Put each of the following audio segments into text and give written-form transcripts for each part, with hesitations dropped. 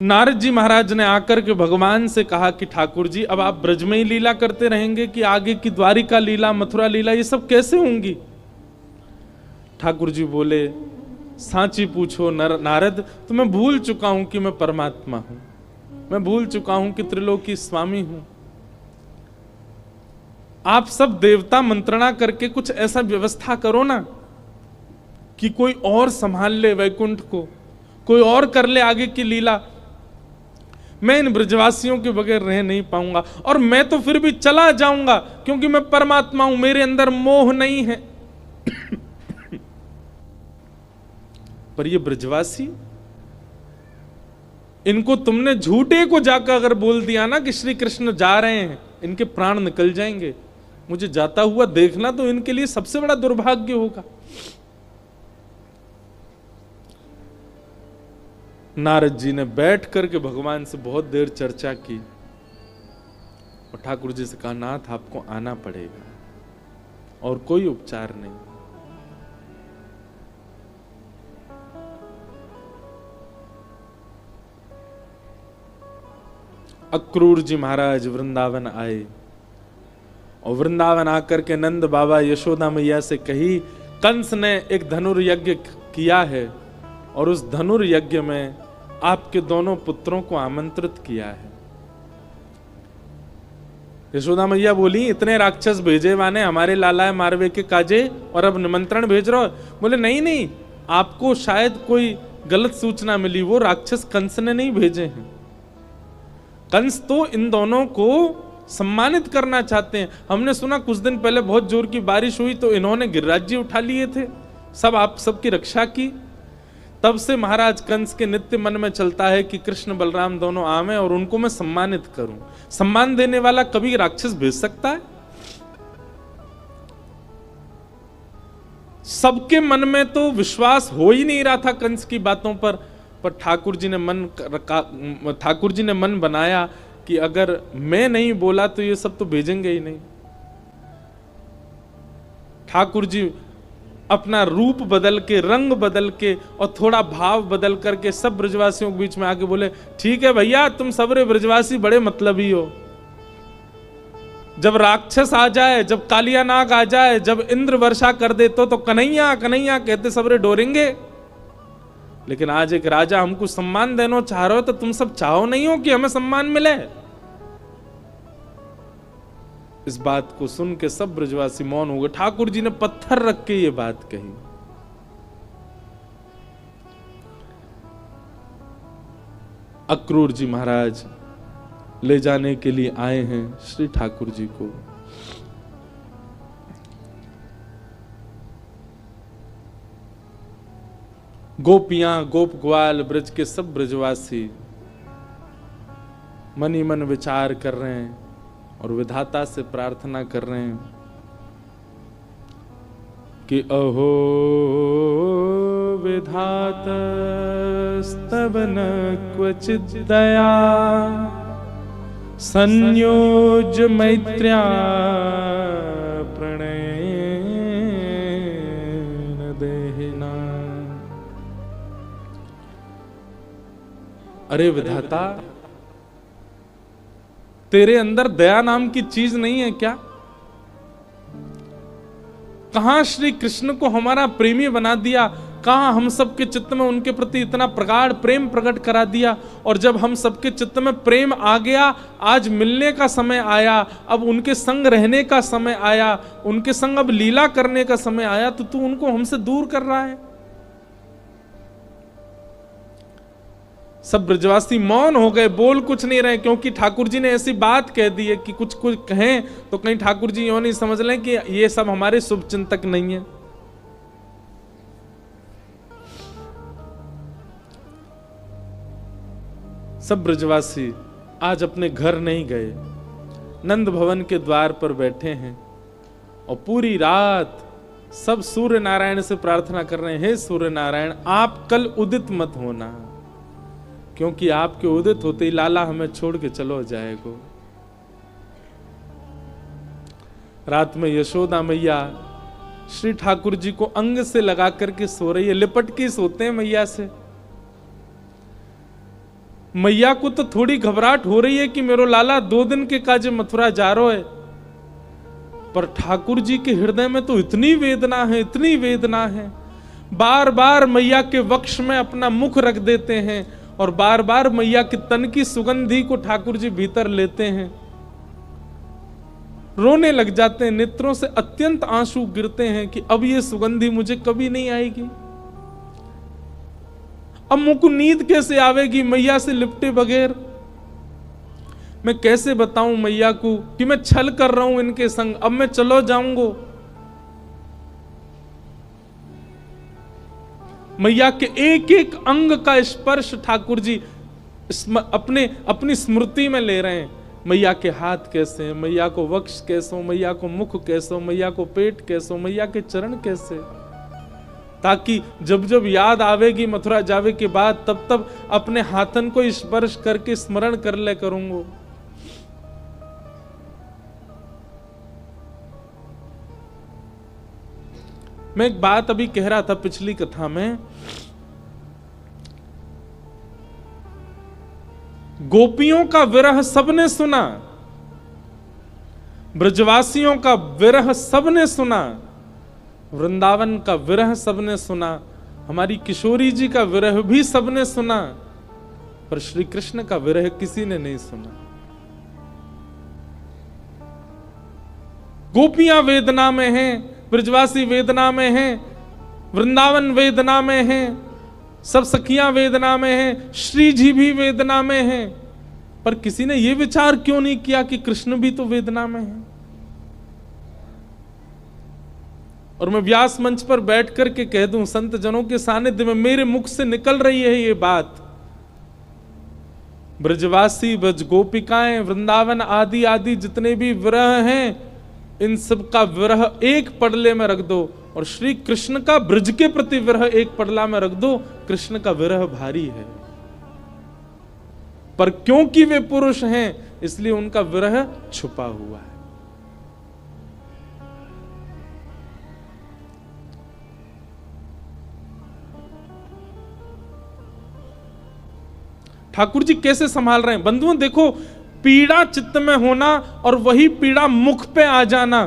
नारद जी महाराज ने आकर के भगवान से कहा कि ठाकुर जी अब आप ब्रज में ही लीला करते रहेंगे कि आगे की द्वारिका लीला, मथुरा लीला ये सब कैसे होंगी? ठाकुर जी बोले, सांची पूछो नारद, तो मैं भूल चुका हूं कि मैं परमात्मा हूं, मैं भूल चुका हूं कि त्रिलोकी स्वामी हूं। आप सब देवता मंत्रणा करके कुछ ऐसा व्यवस्था करो ना कि कोई और संभाल ले वैकुंठ को, कोई और कर ले आगे की लीला। मैं इन ब्रजवासियों के बगैर रह नहीं पाऊंगा, और मैं तो फिर भी चला जाऊंगा क्योंकि मैं परमात्मा हूं, मेरे अंदर मोह नहीं है। पर ये ब्रजवासी, इनको तुमने झूठे को जाकर अगर बोल दिया ना कि श्री कृष्ण जा रहे हैं, इनके प्राण निकल जाएंगे। मुझे जाता हुआ देखना तो इनके लिए सबसे बड़ा दुर्भाग्य होगा। नारद जी ने बैठ करके भगवान से बहुत देर चर्चा की और ठाकुर जी से कहा, नाथ आपको आना पड़ेगा और कोई उपचार नहीं। अक्रूर जी महाराज वृंदावन आए और वृंदावन आकर के नंद बाबा यशोदा मैया से कही, कंस ने एक धनुर्यज्ञ किया है और उस धनुर्यज्ञ में आपके दोनों पुत्रों को आमंत्रित किया है। यशोदा मैया बोली, इतने राक्षस भेजे वाने हमारे लाला मारवे के काजे और अब निमंत्रण भेज रहे हो? बोले नहीं नहीं, आपको शायद कोई गलत सूचना मिली, वो राक्षस कंस ने नहीं भेजे हैं। कंस तो इन दोनों को सम्मानित करना चाहते हैं। हमने सुना कुछ दिन पहले बहुत जोर की बारिश हुई तो इन्होंने गिरिराज जी उठा लिए थे, सब आप सबकी रक्षा की। तब से महाराज कंस के नित्य मन में चलता है कि कृष्ण बलराम दोनों आवे और उनको मैं सम्मानित करूं। सम्मान देने वाला कभी राक्षस भेज सकता है? सबके मन में तो विश्वास हो ही नहीं रहा था कंस की बातों पर ठाकुर जी ने मन बनाया कि अगर मैं नहीं बोला तो ये सब तो भेजेंगे ही नहीं। ठाकुर जी अपना रूप बदल के, रंग बदल के और थोड़ा भाव बदल करके सब ब्रजवासियों के बीच में आके बोले, ठीक है भैया, तुम सबरे ब्रजवासी बड़े मतलबी हो। जब राक्षस आ जाए, जब कालिया नाग आ जाए, जब इंद्र वर्षा कर दे तो कन्हैया कन्हैया कहते सबरे डोरेंगे। लेकिन आज एक राजा हमको सम्मान देना चाह रहे हो तो तुम सब चाहो नहीं हो कि हमें सम्मान मिले? इस बात को सुन के सब ब्रजवासी मौन हो गए। ठाकुर जी ने पत्थर रख के ये बात कही। अक्रूर जी महाराज ले जाने के लिए आए हैं श्री ठाकुर जी को। गोपियां, गोप ग्वाल, ब्रज के सब ब्रजवासी मन ही मन विचार कर रहे हैं और विधाता से प्रार्थना कर रहे हैं कि अहो विधातस्तव न क्वचित् दया संयोज मैत्र्या प्रणयेन देहिना। अरे विधाता, तेरे अंदर दया नाम की चीज नहीं है क्या? कहां श्री कृष्ण को हमारा प्रेमी बना दिया, कहां हम सबके चित्त में उनके प्रति इतना प्रगाढ़ प्रेम प्रकट करा दिया। और जब हम सबके चित्त में प्रेम आ गया, आज मिलने का समय आया, अब उनके संग रहने का समय आया, उनके संग अब लीला करने का समय आया, तो तू उनको हमसे दूर कर रहा है। सब ब्रजवासी मौन हो गए, बोल कुछ नहीं रहे, क्योंकि ठाकुर जी ने ऐसी बात कह दी है कि कुछ कहें तो कहीं ठाकुर जी यूं नहीं समझ लें कि ये सब हमारे शुभ चिंतक नहीं है। सब ब्रजवासी आज अपने घर नहीं गए, नंद भवन के द्वार पर बैठे हैं और पूरी रात सब सूर्य नारायण से प्रार्थना कर रहे हैं, हे सूर्य नारायण, आप कल उदित मत होना, क्योंकि आपके उदित होते ही लाला हमें छोड़ के चलो जाएगो। रात में यशोदा मैया श्री ठाकुर जी को अंग से लगा करके सो रही है, लिपट के सोते हैं मैया से। मैया को तो थोड़ी घबराहट हो रही है कि मेरो लाला 2 दिन के काजे मथुरा जा रहा है, पर ठाकुर जी के हृदय में तो इतनी वेदना है, इतनी वेदना है। बार बार मैया के वक्ष में अपना मुख रख देते हैं और बार बार मैया के तन की सुगंधी को ठाकुर जी भीतर लेते हैं, रोने लग जाते हैं, नेत्रों से अत्यंत आंसू गिरते हैं कि अब ये सुगंधी मुझे कभी नहीं आएगी। अब मुझको नींद कैसे आवेगी मैया से लिपटे बगैर? मैं कैसे बताऊं मैया को कि मैं छल कर रहा हूं इनके संग, अब मैं चलो जाऊंगा। मैया के एक एक अंग का स्पर्श ठाकुर जी अपनी स्मृति में ले रहे हैं। मैया के हाथ कैसे हैं, मैया को वक्ष कैसे, मैया को मुख कैसे, मैया को पेट कैसे, मैया के चरण कैसे, ताकि जब जब याद आवेगी मथुरा जावे के बाद तब तब अपने हाथन को स्पर्श करके स्मरण कर ले करूंगा। मैं एक बात अभी कह रहा था पिछली कथा में, गोपियों का विरह सबने सुना, ब्रजवासियों का विरह सबने सुना, वृंदावन का विरह सबने सुना, हमारी किशोरी जी का विरह भी सबने सुना, पर श्री कृष्ण का विरह किसी ने नहीं सुना। गोपियां वेदना में हैं, ब्रजवासी वेदना में हैं, वृंदावन वेदना में हैं, सब सखियां वेदना में हैं, श्री जी भी वेदना में हैं, पर किसी ने यह विचार क्यों नहीं किया कि कृष्ण भी तो वेदना में है? और मैं व्यास मंच पर बैठ करके कह दूं, संत जनों के सानिध्य में मेरे मुख से निकल रही है ये बात, ब्रजवासी, ब्रज गोपिकाएं, वृंदावन आदि आदि जितने भी विरह हैं, इन सब का विरह एक पडले में रख दो और श्री कृष्ण का ब्रज के प्रति विरह एक पडला में रख दो। कृष्ण का विरह भारी है, पर क्योंकि वे पुरुष हैं इसलिए उनका विरह छुपा हुआ है। ठाकुर जी कैसे संभाल रहे हैं बंधुओं, देखो, पीड़ा चित्त में होना और वही पीड़ा मुख पे आ जाना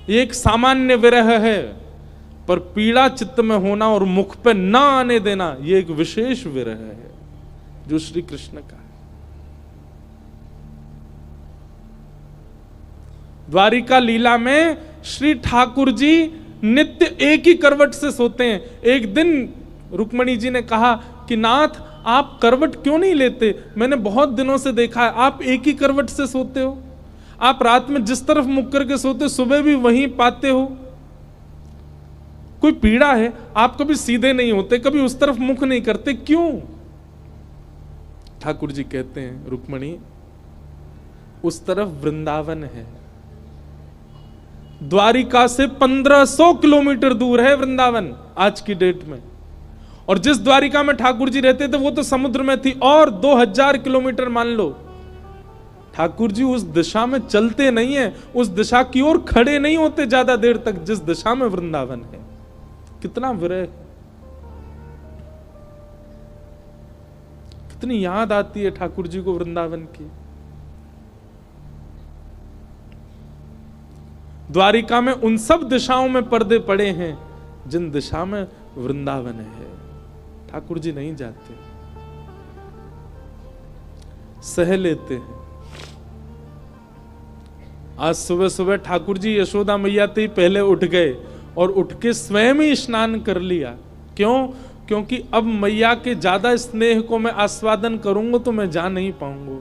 ये एक सामान्य विरह है, पर पीड़ा चित्त में होना और मुख पे ना आने देना ये एक विशेष विरह है जो श्री कृष्ण का है। द्वारिका लीला में श्री ठाकुर जी नित्य एक ही करवट से सोते हैं। एक दिन रुक्मणी जी ने कहा कि नाथ आप करवट क्यों नहीं लेते, मैंने बहुत दिनों से देखा है आप एक ही करवट से सोते हो, आप रात में जिस तरफ मुख करके सोते सुबह भी वहीं पाते हो, कोई पीड़ा है? आप कभी सीधे नहीं होते, कभी उस तरफ मुख नहीं करते, क्यों? ठाकुर जी कहते हैं, रुक्मणी उस तरफ वृंदावन है, द्वारिका से 1500 किलोमीटर दूर है वृंदावन आज की डेट में, और जिस द्वारिका में ठाकुर जी रहते थे वो तो समुद्र में थी, और 2000 किलोमीटर मान लो। ठाकुर जी उस दिशा में चलते नहीं है, उस दिशा की ओर खड़े नहीं होते ज्यादा देर तक जिस दिशा में वृंदावन है। कितना विरह, कितनी याद आती है ठाकुर जी को वृंदावन की। द्वारिका में उन सब दिशाओं में पर्दे पड़े हैं जिन दिशा में वृंदावन है। ठाकुर जी नहीं जाते, सह लेते हैं। आज सुबह सुबह ठाकुर जी यशोदा मैया ते पहले उठ गए और उठ के स्वयं ही स्नान कर लिया। क्यों? क्योंकि अब मैया के ज्यादा स्नेह को मैं आस्वादन करूंगा तो मैं जा नहीं पाऊंगा।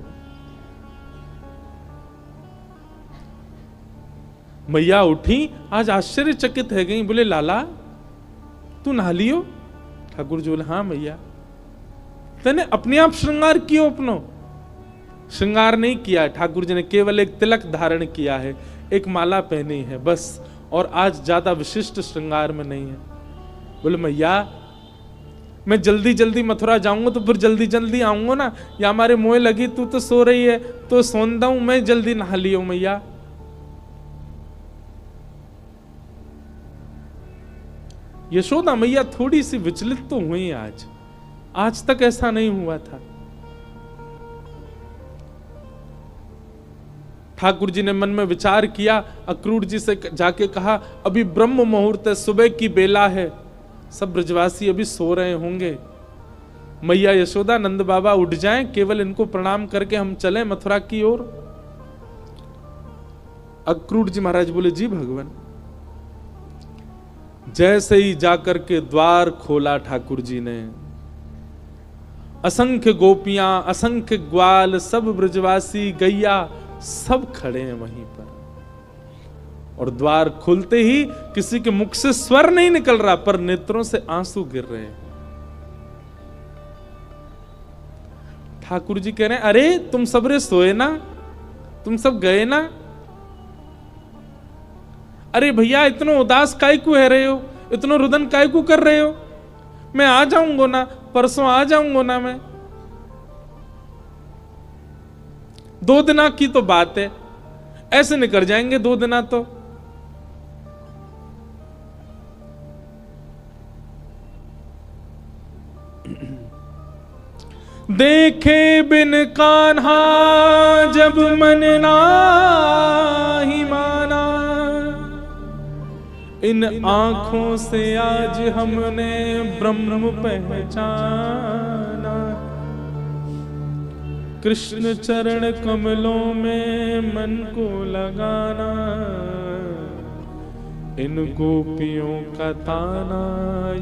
मैया उठी, आज आश्चर्यचकित है गई, बोले लाला तू नहा लियो? ठाकुर जी बोले हाँ मैया। तने अपने आप श्रृंगार कियो? अपनो श्रृंगार नहीं किया है ठाकुर जी ने, केवल एक तिलक धारण किया है, एक माला पहनी है बस, और आज ज्यादा विशिष्ट श्रृंगार में नहीं है। बोले मैया मैं जल्दी जल्दी मथुरा जाऊंगा तो फिर जल्दी जल्दी आऊंगा ना, या हमारे मोह लगी, तू तो सो रही है तो सोंदा हूं, मैं जल्दी नहा लियो मैया। यशोदा मैया थोड़ी सी विचलित तो हुई आज तक ऐसा नहीं हुआ था। ठाकुर जी ने मन में विचार किया, अक्रूर जी से जाके कहा, अभी ब्रह्म मुहूर्त है, सुबह की बेला है, सब ब्रजवासी अभी सो रहे होंगे, मैया यशोदा नंद बाबा उठ जाएं, केवल इनको प्रणाम करके हम चलें मथुरा की ओर। अक्रूर जी महाराज बोले, जी भगवान। जैसे ही जाकर के द्वार खोला ठाकुर जी ने, असंख्य गोपियां, असंख्य ग्वाल, सब ब्रजवासी, गैया, सब खड़े हैं वहीं पर। और द्वार खुलते ही किसी के मुख से स्वर नहीं निकल रहा, पर नेत्रों से आंसू गिर रहे हैं। ठाकुर जी कह रहे हैं, अरे तुम सबरे सोए ना, तुम सब गए ना? अरे भैया इतना उदास काय को है रहे हो, इतना रुदन काय को कर रहे हो? मैं आ जाऊंगा ना, परसों आ जाऊंगा ना मैं। 2 दिना की तो बात है, ऐसे निकल जाएंगे 2 दिना तो। देखे बिन कान्हा जब मन नाही माना, इन आंखों से आज हमने ब्रह्म पहचाना। कृष्ण चरण कमलों में मन को लगाना, इन गोपियों का ताना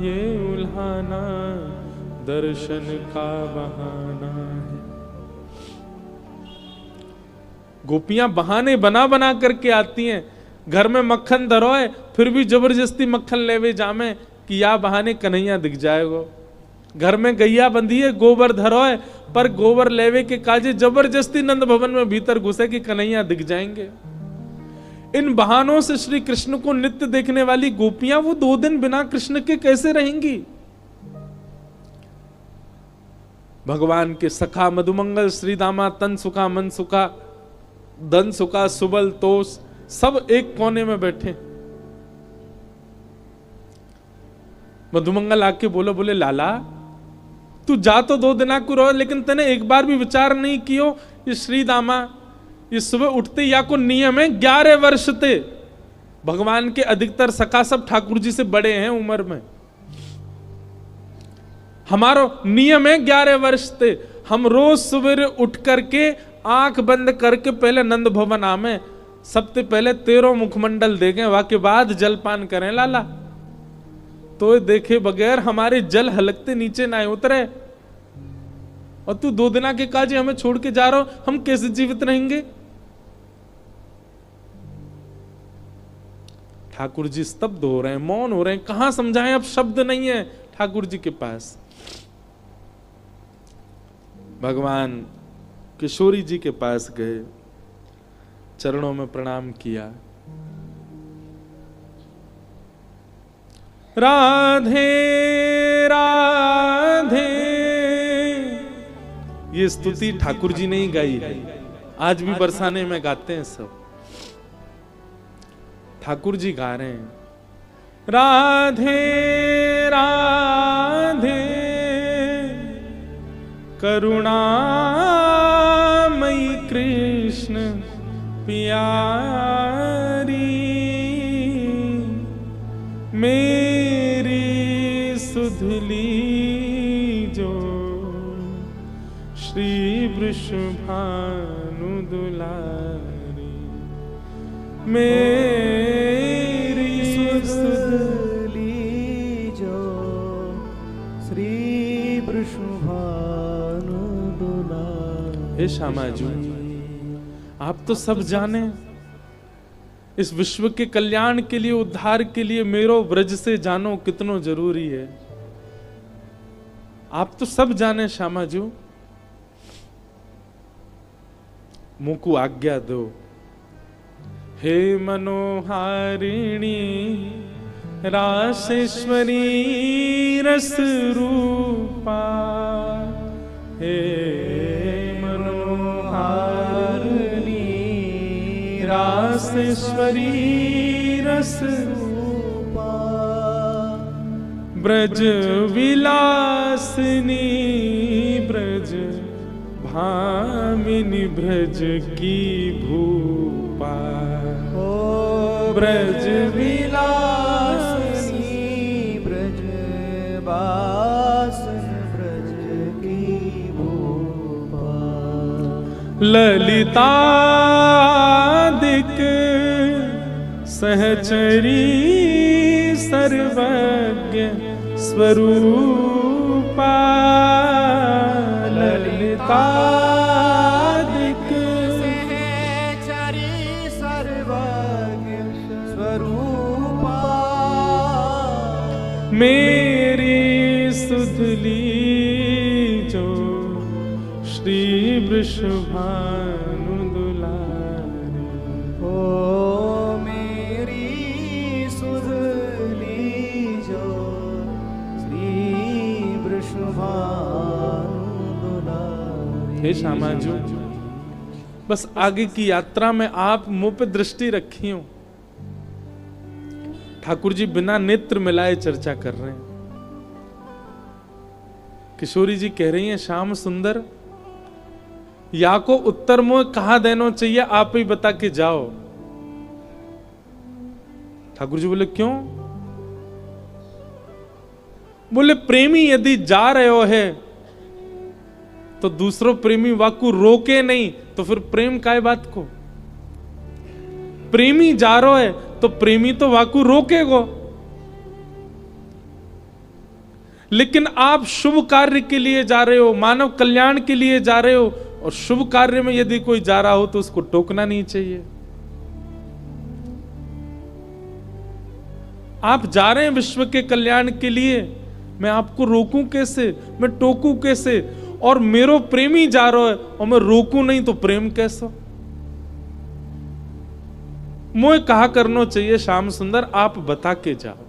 ये उल्हाना, दर्शन का बहाना है। गोपियां बहाने बना बना करके आती हैं। घर में मक्खन धरोए फिर भी जबरदस्ती मक्खन लेवे जामे कि या बहाने कन्हैया दिख जाएगो। घर में गैया बंधी है, गोबर धरोए, पर गोबर लेवे के काजे जबरदस्ती नंद भवन में भीतर घुसे कि कन्हैया दिख जाएंगे। इन बहानों से श्री कृष्ण को नित्य देखने वाली गोपियां वो 2 दिन बिना कृष्ण के कैसे रहेंगी? भगवान के सखा मधुमंगल, श्री दामा, तन सुखा, मन सुखा, धन सुखा, सुबल, तोष, सब एक कोने में बैठे। मधुमंगल आके बोले लाला तू जा तो 2 दिना को रहो, लेकिन तने एक बार भी विचार नहीं कियो ये श्री दामा ये सुबह उठते या को नियम है 11 वर्ष थे। भगवान के अधिकतर सखा सब ठाकुर जी से बड़े हैं उम्र में। हमारो नियम है 11 वर्ष थे। हम रोज सवेरे उठ करके आंख बंद करके पहले नंद भवन आमे, सबसे पहले 13 मुखमंडल देखें, वाके बाद जलपान करें लाला। तो देखे बगैर हमारे जल हलकते नीचे ना उतरे। और तू 2 दिना के काजे हमें छोड़ के जा रहा हो, हम कैसे जीवित रहेंगे? ठाकुर जी स्तब्ध हो रहे हैं, मौन हो रहे हैं, कहां समझाएं, अब शब्द नहीं है ठाकुर जी के पास। भगवान किशोरी जी के पास गए, चरणों में प्रणाम किया। राधे राधे, ये स्तुति ठाकुर जी ने ही गाई है, आज भी बरसाने में गाते हैं सब। ठाकुर जी गा रहे हैं, राधे राधे करुणामयी कृष्ण प्यारी, मेरी सुधली जो श्री वृषभानु दुलारी, मेरी सुधली जो श्री वृषभानु दुलारी। हे श्यामा जी, आप तो सब जाने, इस विश्व के कल्याण के लिए, उद्धार के लिए मेरो ब्रज से जानो कितनो जरूरी है। आप तो सब जाने श्यामा जी, मुझको आज्ञा दो। हे मनोहारिणी रासेश्वरी रस रूपा, हे रासेश्वरी रस रूपा, ब्रज विलासिनी ब्रज भामिनी ब्रज की भूपा, ओ ब्रज विलासिनी ब्रज बासन ब्रज की भूपा। ललितादिक सहचरी सर्वज्ञ स्वरूपा, ललितादिक सहचरी सर्वज्ञ स्वरूपा। मेरी सुधली जो श्री वृषभानु दुलारी, ओ मेरी सुधली जो श्री वृषभानु दुलारी। हे श्यामाजू, बस आगे की यात्रा में आप मुंह पे दृष्टि रखी हो। ठाकुर जी बिना नेत्र मिलाए चर्चा कर रहे हैं। किशोरी जी कह रही हैं, श्याम सुंदर या को उत्तर मुंह कहां देना चाहिए, आप ही बता के जाओ। ठाकुर जी बोले क्यों? बोले प्रेमी यदि जा रहे हो है तो दूसरों प्रेमी वाकु रोके नहीं, तो फिर प्रेम काय बात को? प्रेमी जा रहा है तो प्रेमी तो वाकु रोकेगो। लेकिन आप शुभ कार्य के लिए जा रहे हो, मानव कल्याण के लिए जा रहे हो, और शुभ कार्य में यदि कोई जा रहा हो तो उसको टोकना नहीं चाहिए। आप जा रहे हैं विश्व के कल्याण के लिए, मैं आपको रोकूं कैसे, मैं टोकूं कैसे? और मेरो प्रेमी जा रहा है और मैं रोकूं नहीं तो प्रेम कैसा? मुझे कहा करना चाहिए श्याम सुंदर, आप बता के जाओ।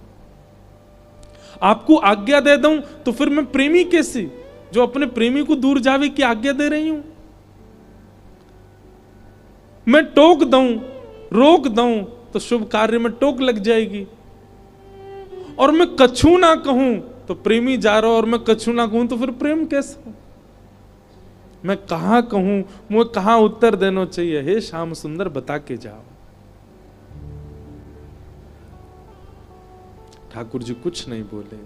आपको आज्ञा दे दूं तो फिर मैं प्रेमी कैसी, जो अपने प्रेमी को दूर जावे की आज्ञा दे रही हूं? मैं टोक दूं, रोक दूं तो शुभ कार्य में टोक लग जाएगी। और मैं कछु ना कहूं तो प्रेमी जा रहा और मैं कछु ना कहूं तो फिर प्रेम कैसा? मैं कहां कहूं, मुझे कहां उत्तर देना चाहिए? हे श्याम सुंदर बता के जाओ। ठाकुर जी कुछ नहीं बोले,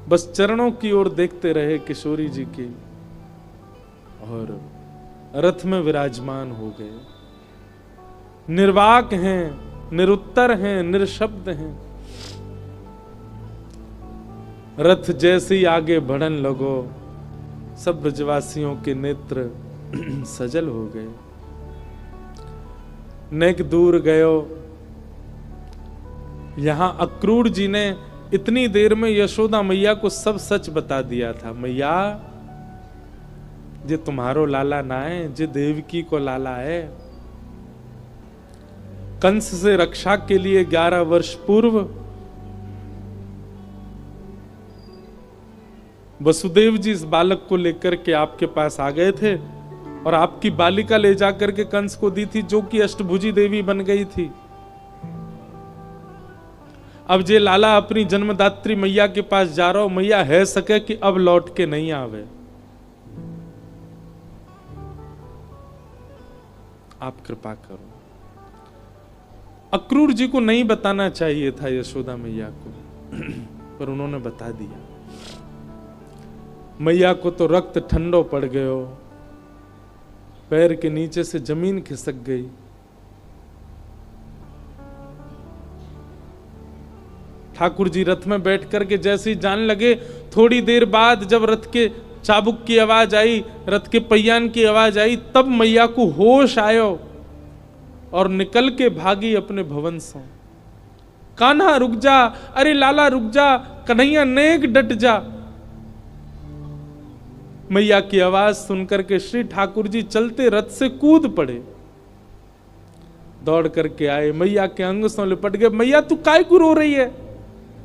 बस चरणों की ओर देखते रहे किशोरी जी की, और रथ में विराजमान हो गए। निर्वाक हैं, निरुत्तर हैं, निरशब्द हैं। रथ जैसे ही आगे बढ़न लगो, सब ब्रजवासियों के नेत्र सजल हो गए। नेक दूर गयो। यहां अक्रूर जी ने इतनी देर में यशोदा मैया को सब सच बता दिया था। मैया, जे तुम्हारो लाला ना है, जे देवकी को लाला है। कंस से रक्षा के लिए 11 वर्ष पूर्व वसुदेव जी इस बालक को लेकर के आपके पास आ गए थे, और आपकी बालिका ले जाकर के कंस को दी थी, जो कि अष्टभुजी देवी बन गई थी। अब जे लाला अपनी जन्मदात्री मैया के पास जा रहा हो, मैया है सके कि अब लौट के नहीं आवे। आप कृपा करो। अक्रूर जी को नहीं बताना चाहिए था यशोदा मैया को, पर उन्होंने बता दिया। मैया को तो रक्त ठंडो पड़ गयो, पैर के नीचे से जमीन खिसक गई। ठाकुर जी रथ में बैठ करके जैसे ही जाने लगे, थोड़ी देर बाद जब रथ के चाबुक की आवाज आई, रथ के पहियान की आवाज आई, तब मैया को होश आयो और निकल के भागी अपने भवन से। कान्हा रुक जा, अरे लाला रुक जा, कन्हैया नेक डट जा। मैया की आवाज सुनकर के श्री ठाकुर जी चलते रथ से कूद पड़े, दौड़ करके आए, मैया के अंग से लिपट गए। मैया तू काय को रो रही है?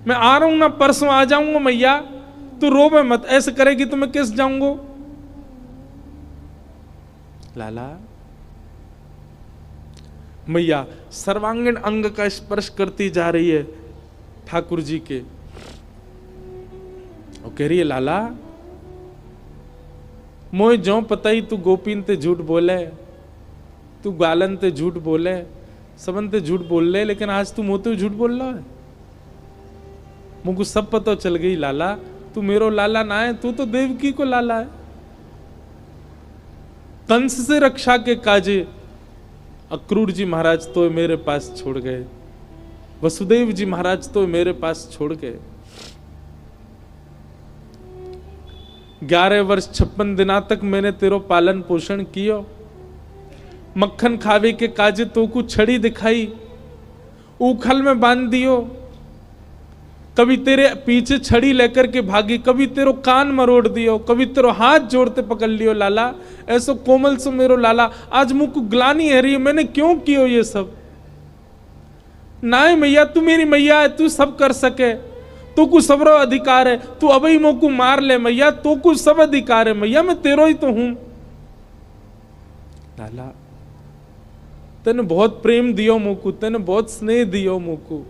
मैं आ रहा हूं ना, परसों आ जाऊंगा। मैया तू रोवे मत, ऐसे करेगी तो मैं किस जाऊंगा? लाला, मैया सर्वांगीण अंग का स्पर्श करती जा रही है ठाकुर जी के, और कह रही है लाला मोए जो पता ही तू गोपीन ते झूठ बोले, तू गालन ते झूठ बोले, सबन ते झूठ बोल ले, लेकिन आज तू मोते झूठ बोल रहा है। मुझको सब पता चल गई लाला, तू मेरो लाला ना है, तू तो देवकी को लाला है। कंस से रक्षा के काजे अक्रूर जी महाराज तो मेरे पास छोड़ गए, वसुदेव जी महाराज तो मेरे पास छोड़ गए। 11 वर्ष 56 दिना तक मैंने तेरो पालन पोषण कियो, मक्खन खावे के काजे तो को छड़ी दिखाई, उखल में बांध दियो, कभी तेरे पीछे छड़ी लेकर के भागी, कभी तेरो कान मरोड़ दियो, कभी तेरो हाथ जोड़ते पकड़ लियो लाला, ऐसो कोमल सो मेरो लाला। आज मुझको ग्लानी है रही, मैंने क्यों कियो ये सब? नाय मैया, तू मेरी मैया है, तू सब कर सके, तू को सबरो अधिकार है, तू अभी मोको मार ले मैया, तू को सब अधिकार है मैया, मैं तेरो ही तो हूं। लाला तेने बहुत प्रेम दियो मोको, तेने बहुत स्नेह दियो मोको,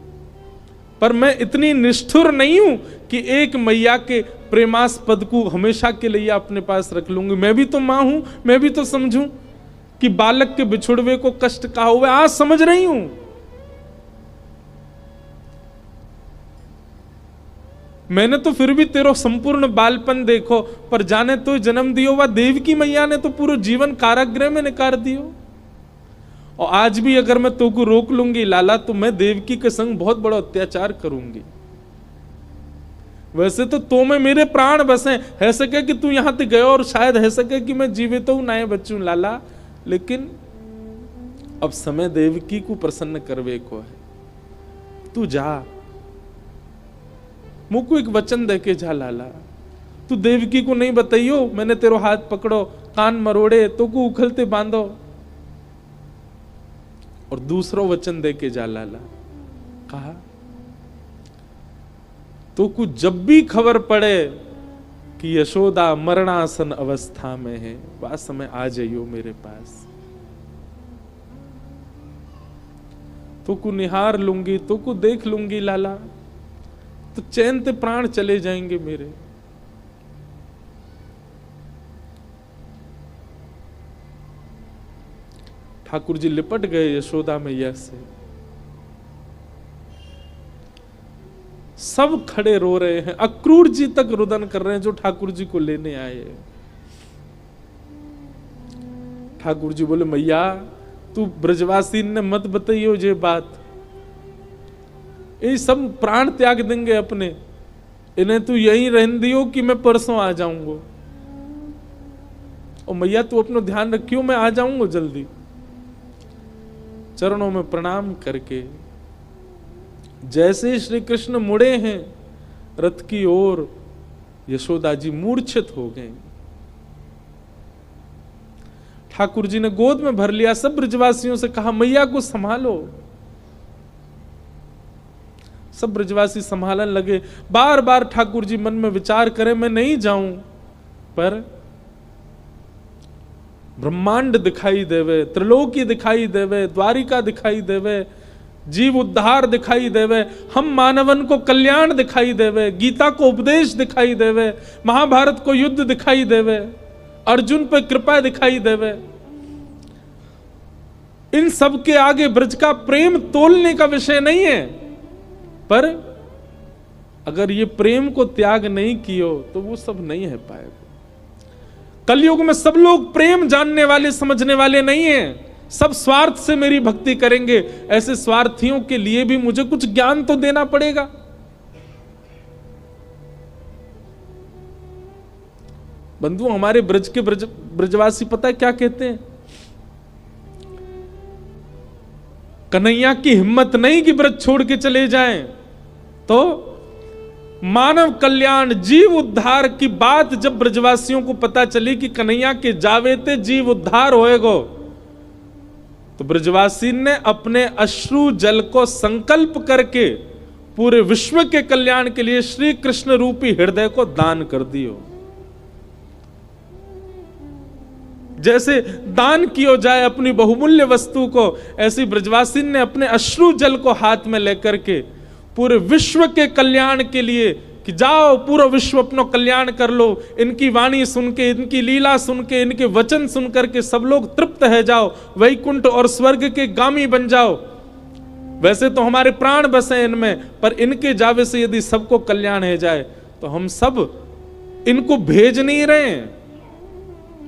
पर मैं इतनी निष्ठुर नहीं हूं कि एक मैया के प्रेमास्पद को हमेशा के लिए अपने पास रख लूंगी। मैं भी तो मां हूं, मैं भी तो समझूं कि बालक के बिछुड़वे को कष्ट कहा हुआ, आज समझ रही हूं। मैंने तो फिर भी तेरो संपूर्ण बालपन देखो, पर जाने तो जन्म दियो वह देवकी मैया ने तो पूरा जीवन कारागृह में निकाल दियो। और आज भी अगर मैं तो को रोक लूंगी लाला, तो मैं देवकी के संग बहुत बड़ा अत्याचार करूंगी। वैसे तो में मेरे प्राण बसे, है सके कि तू यहां तक गयो और शायद है सके कि मैं जीवित हूं ना बचूं लाला, लेकिन अब समय देवकी को प्रसन्न करवे को है। तू जा, मुझको एक वचन देके जा लाला, तू देवकी को नहीं बताइयो मैंने तेरो हाथ पकड़ो, कान मरोड़े, तो को उखलते बांधो, और दूसरो वचन देके जा लाला। कहा तो कुछ जब भी खबर पड़े कि यशोदा मरणासन अवस्था में है, वह समय आ जाइयो मेरे पास, तो को निहार लूंगी, तो को देख लूंगी लाला, तो चैन ते प्राण चले जाएंगे मेरे। ठाकुर जी लिपट गए यशोदा मैया से, सब खड़े रो रहे हैं, अक्रूर जी तक रुदन कर रहे हैं जो ठाकुर जी को लेने आए। ठाकुर जी बोले मैया तू ब्रजवासी ने मत बताइयो ये बात, ये सब प्राण त्याग देंगे अपने, इन्हें तू यहीं रहने दियो कि मैं परसों आ जाऊंगा। और मैया तू अपना ध्यान रखियो, मैं आ जाऊंगा जल्दी। चरणों में प्रणाम करके जैसे श्री कृष्ण मुड़े हैं रथ की ओर, यशोदा जी मूर्छित हो गए। ठाकुर जी ने गोद में भर लिया, सब ब्रजवासियों से कहा मैया को संभालो। सब ब्रजवासी संभालने लगे। बार बार ठाकुर जी मन में विचार करें मैं नहीं जाऊं, पर ब्रह्मांड दिखाई देवे, त्रिलोकी दिखाई देवे, द्वारिका दिखाई देवे, जीव उद्धार दिखाई देवे, हम मानवन को कल्याण दिखाई देवे, गीता को उपदेश दिखाई देवे, महाभारत को युद्ध दिखाई देवे, अर्जुन पे कृपा दिखाई देवे। इन सब के आगे ब्रज का प्रेम तोलने का विषय नहीं है, पर अगर ये प्रेम को त्याग नहीं कियो तो वो सब नहीं है पाएगा। कलयुग में सब लोग प्रेम जानने वाले समझने वाले नहीं हैं, सब स्वार्थ से मेरी भक्ति करेंगे। ऐसे स्वार्थियों के लिए भी मुझे कुछ ज्ञान तो देना पड़ेगा। बंधु हमारे ब्रज के ब्रजवासी पता है क्या कहते हैं? कन्हैया की हिम्मत नहीं कि ब्रज छोड़ के चले जाएं, तो मानव कल्याण जीव उद्धार की बात जब ब्रजवासियों को पता चली कि कन्हैया के जावेते जीव उद्धार होएगो, तो ब्रजवासी ने अपने अश्रु जल को संकल्प करके पूरे विश्व के कल्याण के लिए श्री कृष्ण रूपी हृदय को दान कर दियो। जैसे दान किया जाए अपनी बहुमूल्य वस्तु को, ऐसी ब्रजवासी ने अपने अश्रु जल को हाथ में लेकर के पूरे विश्व के कल्याण के लिए कि जाओ पूरा विश्व अपना कल्याण कर लो, इनकी वाणी सुन के, इनकी लीला सुन के, इनके वचन सुन करके सब लोग तृप्त है जाओ, वैकुंठ और स्वर्ग के गामी बन जाओ। वैसे तो हमारे प्राण बसे इनमें, पर इनके जावे से यदि सबको कल्याण है जाए तो हम सब इनको भेज नहीं रहे हैं,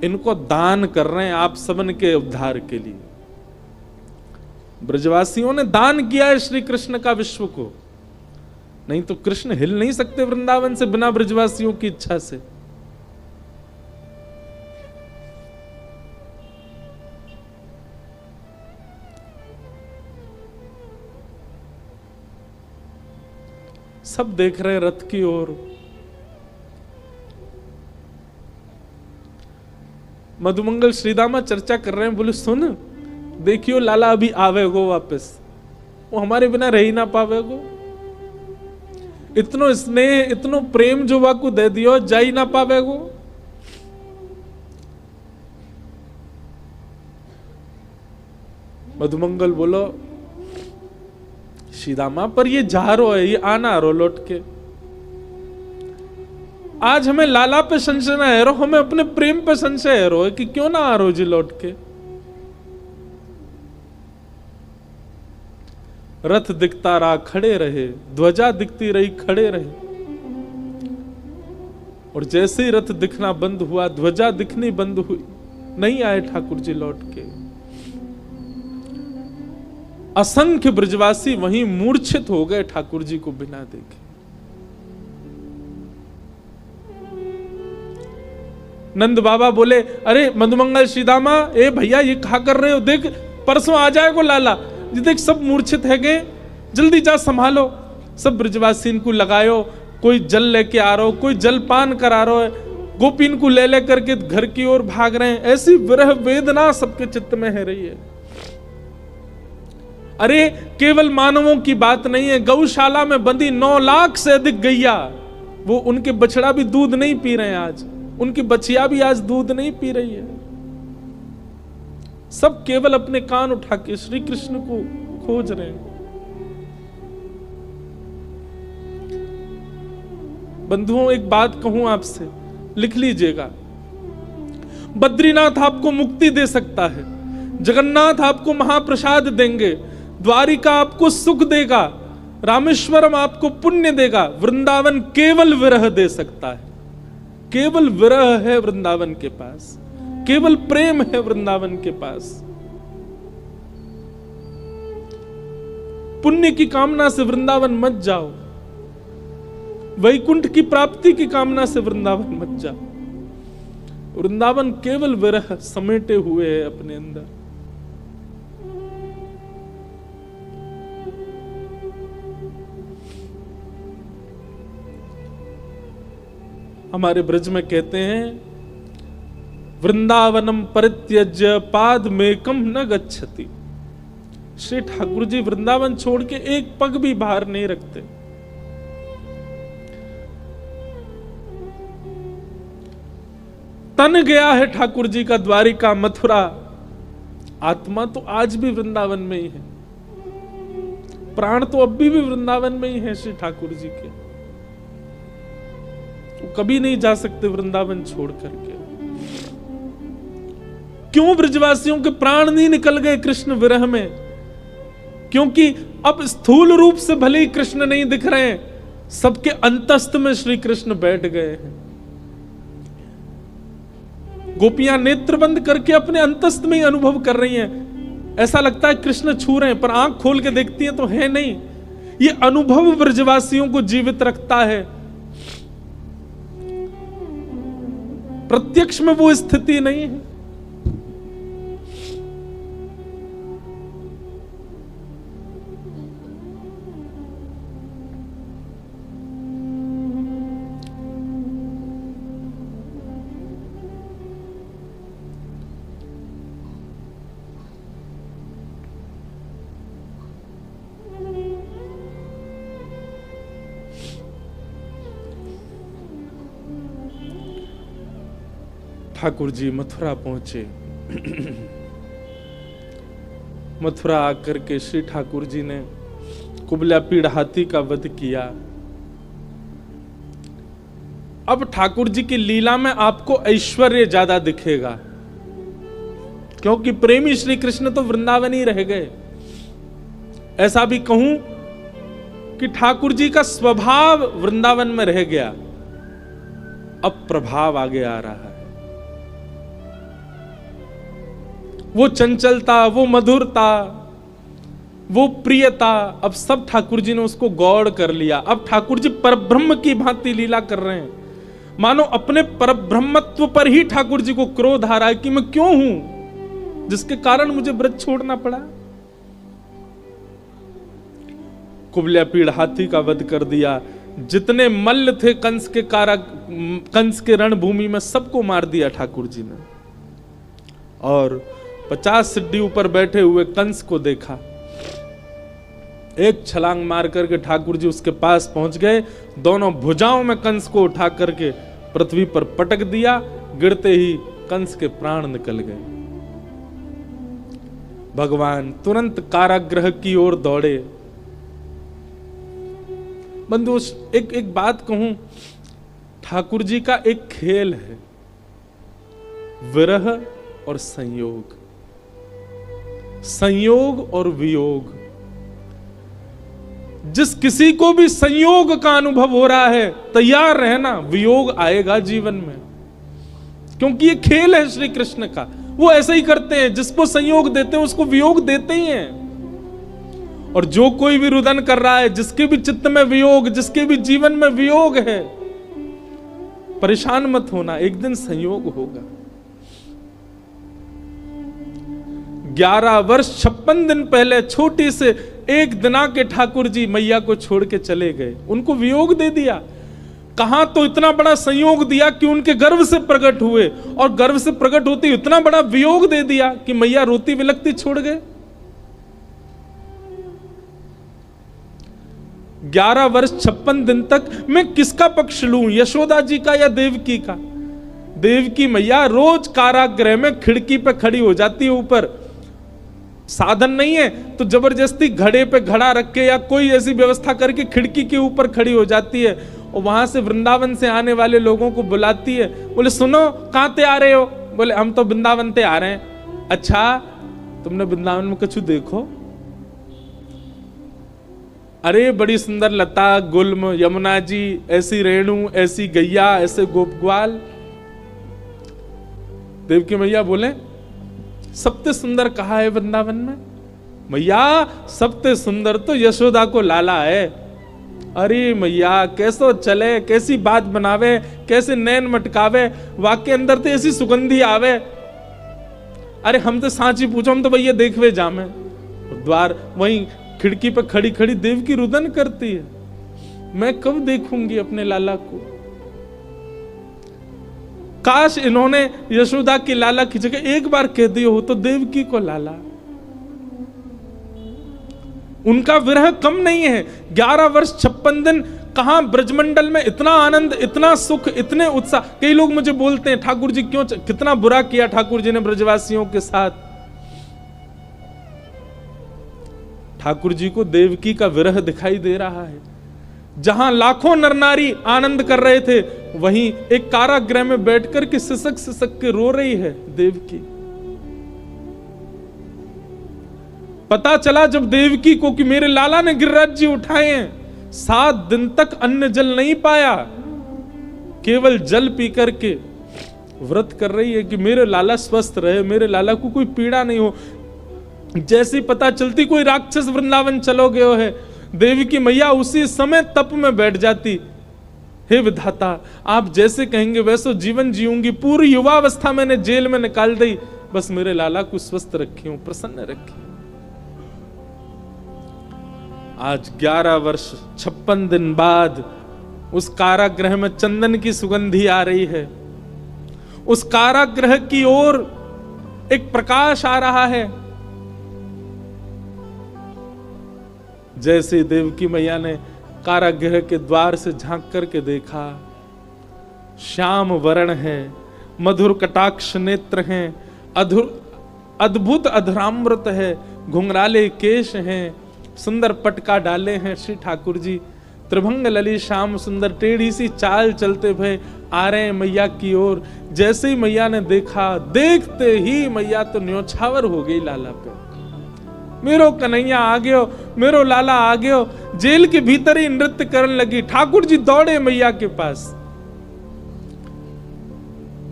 इनको दान कर रहे हैं आप सबन के उद्धार के लिए। ब्रजवासियों ने दान किया है श्री कृष्ण का विश्व को, नहीं तो कृष्ण हिल नहीं सकते वृंदावन से बिना ब्रजवासियों की इच्छा से। सब देख रहे हैं रथ की ओर। मधुमंगल श्रीदामा चर्चा कर रहे हैं, बोले सुन देखियो लाला अभी आवेगो वापस, वो हमारे बिना रह ही ना पावेगो। इतनो स्नेह इतनो प्रेम जो वाकू दे दियो, जा ही ना पावेगो। मधुमंगल बोलो श्रीदामा पर ये जा रो है, ये आना रो लौट के। आज हमें लाला पे संशय ना है रो, हमें अपने प्रेम पे संशय है रो कि क्यों ना आ रो जी लौट के। रथ दिखता रहा खड़े रहे, ध्वजा दिखती रही खड़े रहे, और जैसे ही रथ दिखना बंद हुआ, ध्वजा दिखनी बंद हुई, नहीं आए ठाकुर जी लौट के। असंख्य ब्रजवासी वहीं मूर्छित हो गए ठाकुर जी को बिना देखे। नंद बाबा बोले अरे मधुमंगल श्रीदामा, ए भैया ये कहा कर रहे हो, देख परसों आ जाएगा लाला, ये देख सब मूर्छित है गए, जल्दी जा संभालो। सब ब्रजवासी इनको लगायो, कोई जल लेके आ रहा हो, कोई जल पान करा रहा है, गोपी इनको ले ले करके घर की ओर भाग रहे हैं। ऐसी विरह वेदना सबके चित्त में है रही है। अरे केवल मानवों की बात नहीं है, गौशाला में बंदी 9 लाख से अधिक गैया, वो उनके बछड़ा भी दूध नहीं पी रहे हैं आज, उनकी बछिया भी आज दूध नहीं पी रही है। सब केवल अपने कान उठा के श्री कृष्ण को खोज रहे हैं। बंधुओं एक बात कहूं आपसे, लिख लीजिएगा, बद्रीनाथ आपको मुक्ति दे सकता है, जगन्नाथ आपको महाप्रसाद देंगे, द्वारिका आपको सुख देगा, रामेश्वरम आपको पुण्य देगा, वृंदावन केवल विरह दे सकता है। केवल विरह है वृंदावन के पास, केवल प्रेम है वृंदावन के पास। पुण्य की कामना से वृंदावन मत जाओ, वैकुंठ की प्राप्ति की कामना से वृंदावन मत जाओ। वृंदावन केवल विरह समेटे हुए है अपने अंदर। हमारे ब्रज में कहते हैं, वृंदावनम परित्यज्य पाद मेकम न गच्छति। श्री ठाकुर जी वृंदावन छोड़ के एक पग भी बाहर नहीं रखते। तन गया है ठाकुर जी का द्वारिका मथुरा, आत्मा तो आज भी वृंदावन में ही है, प्राण तो अब भी वृंदावन में ही है श्री ठाकुर जी के। वो कभी नहीं जा सकते वृंदावन छोड़ करके। क्यों ब्रजवासियों के प्राण नहीं निकल गए कृष्ण विरह में? क्योंकि अब स्थूल रूप से भले ही कृष्ण नहीं दिख रहे हैं, सबके अंतस्थ में श्री कृष्ण बैठ गए हैं। गोपियां नेत्र बंद करके अपने अंतस्थ में ही अनुभव कर रही हैं। ऐसा लगता है कृष्ण छू रहे हैं, पर आंख खोल के देखती हैं तो है नहीं। ये अनुभव ब्रजवासियों को जीवित रखता है। प्रत्यक्ष में वो स्थिति नहीं है। ठाकुर जी मथुरा पहुंचे। मथुरा आकर के श्री ठाकुर जी ने कुबला पीड़ हाथी का वध किया। अब ठाकुर जी की लीला में आपको ऐश्वर्य ज्यादा दिखेगा, क्योंकि प्रेमी श्री कृष्ण तो वृंदावन ही रह गए। ऐसा भी कहूं कि ठाकुर जी का स्वभाव वृंदावन में रह गया, अब प्रभाव आगे आ रहा है। वो चंचलता, वो मधुरता, वो प्रियता, अब सब ठाकुर जी ने उसको गौड़ कर लिया। अब ठाकुर जी परब्रह्म की भांति लीला कर रहे हैं, मानो अपने परब्रह्मत्व पर ही ठाकुर जी को क्रोध आ रहा है कि मैं क्यों हूं जिसके कारण मुझे ब्रज छोड़ना पड़ा। कुबल्या पीड़ हाथी का वध कर दिया, जितने मल्ल थे कंस के रणभूमि में सबको मार दिया ठाकुर जी ने। और 50 सिड्डी ऊपर बैठे हुए कंस को देखा, एक छलांग मार करके ठाकुर जी उसके पास पहुंच गए, दोनों भुजाओं में कंस को उठा करके पृथ्वी पर पटक दिया, गिरते ही कंस के प्राण निकल गए। भगवान तुरंत कारागृह की ओर दौड़े। बंधु एक बात कहूं, ठाकुर जी का एक खेल है, विरह और संयोग, संयोग और वियोग। जिस किसी को भी संयोग का अनुभव हो रहा है, तैयार रहना, वियोग आएगा जीवन में, क्योंकि ये खेल है श्री कृष्ण का। वो ऐसे ही करते हैं, जिसको संयोग देते हैं उसको वियोग देते ही हैं। और जो कोई भी रुदन कर रहा है, जिसके भी चित्त में वियोग, जिसके भी जीवन में वियोग है, परेशान मत होना, एक दिन संयोग होगा। 11 वर्ष 56 दिन पहले छोटी से एक दिना के ठाकुर जी मैया को छोड़ के चले गए, उनको वियोग दे दिया। कहां तो इतना बड़ा संयोग दिया कि उनके गर्भ से प्रकट हुए, और गर्भ से प्रकट होते इतना बड़ा वियोग दे दिया कि मैया रोती विलखती छोड़ गए। 11 वर्ष 56 दिन तक मैं किसका पक्ष लूं, यशोदा जी का या देवकी का? देवकी मैया रोज कारागृह में खिड़की पे खड़ी हो जाती है, ऊपर साधन नहीं है तो जबरदस्ती घड़े पे घड़ा रख के या कोई ऐसी व्यवस्था करके खिड़की के ऊपर खड़ी हो जाती है, और वहां से वृंदावन से आने वाले लोगों को बुलाती है। बोले सुनो, कहां ते आ रहे हो? बोले हम तो वृंदावन ते आ रहे हैं। अच्छा, तुमने वृंदावन में कुछ देखो? अरे बड़ी सुंदर लता गुल्म, यमुना जी, ऐसी रेणु, ऐसी गैया, ऐसे गोप ग्वाल। देवकी मैया बोले सबसे सुंदर कहा है वृंदावन में? मैया सबसे सुंदर तो यशोदा को लाला है। अरे मैया कैसो चले, कैसी बात बनावे, कैसे नैन मटकावे, वाके अंदर तो ऐसी सुगंधी आवे। अरे हम तो सांची पूछो, हम तो भैया देखवे जामे। द्वार वहीं खिड़की पे खड़ी खड़ी देवकी रुदन करती है, मैं कब देखूंगी अपने लाला को? काश इन्होंने यशोदा की लाला की जगह एक बार कह दिया हो तो देवकी को लाला। उनका विरह कम नहीं है। 11 वर्ष 56 दिन कहां ब्रजमंडल में इतना आनंद, इतना सुख, इतने उत्साह। कई लोग मुझे बोलते हैं ठाकुर जी क्यों, कितना बुरा किया ठाकुर जी ने ब्रजवासियों के साथ। ठाकुर जी को देवकी का विरह दिखाई दे रहा है। जहां लाखों नर नारी आनंद कर रहे थे, वहीं एक कारागृह में बैठकर के सिसक सिसक के रो रही है देवकी। पता चला जब देवकी को कि मेरे लाला ने गिरिराज जी उठाए हैं, 7 दिन तक अन्न जल नहीं पाया, केवल जल पी करके व्रत कर रही है कि मेरे लाला स्वस्थ रहे, मेरे लाला को कोई पीड़ा नहीं हो। जैसी पता चलती कोई राक्षस वृंदावन चलो गयो है, देवी की मैया उसी समय तप में बैठ जाती। हे विधाता, आप जैसे कहेंगे वैसे जीवन जीऊंगी, पूरी युवावस्था मैंने जेल में निकाल दी, बस मेरे लाला को स्वस्थ रखी हूं, प्रसन्न रखी। आज 11 वर्ष 56 दिन बाद उस कारागृह में चंदन की सुगंधी आ रही है। उस कारागृह की ओर एक प्रकाश आ रहा है। जैसे देवकी मैया ने कारागृह के द्वार से झांक करके देखा, श्याम वर्ण है, मधुर कटाक्ष नेत्र हैं, अद्भुत अधरामृत है, घुंघराले केश हैं, सुंदर पटका डाले हैं श्री ठाकुर जी, त्रिभंग ललित श्याम सुंदर टेढ़ी सी चाल चलते भय आ रहे हैं मैया की ओर। जैसे ही मैया ने देखा, देखते ही मैया तो न्योछावर हो गई लाला पे। मेरो कन्हैया आ गयो, मेरो लाला आ गयो। जेल के भीतर ही नृत्य करने लगी। ठाकुर जी दौड़े मैया के पास,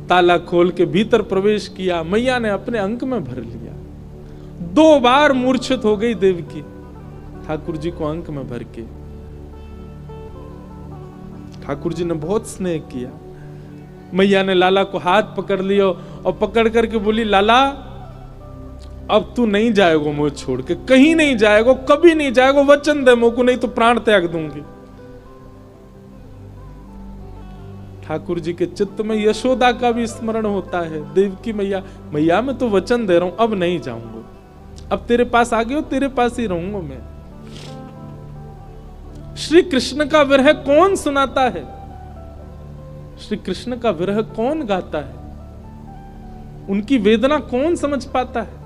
ताला खोल के भीतर प्रवेश किया। मैया ने अपने अंक में भर लिया। 2 बार मूर्छित हो गई देवकी, ठाकुर जी को अंक में भर के। ठाकुर जी ने बहुत स्नेह किया। मैया ने लाला को हाथ पकड़ लिया और पकड़ करके बोली, लाला अब तू नहीं जाएगो मुझे छोड़ के, कहीं नहीं जाएगो, कभी नहीं जाएगो, वचन दे मुझको, नहीं तो प्राण त्याग दूंगी। ठाकुर जी के चित्त में यशोदा का भी स्मरण होता है। देवकी मैया, मैया मैं तो वचन दे रहा हूं, अब नहीं जाऊंगा, अब तेरे पास आ गया, तेरे पास ही रहूंगा मैं। श्री कृष्ण का विरह कौन सुनाता है? श्री कृष्ण का विरह कौन गाता है? उनकी वेदना कौन समझ पाता है?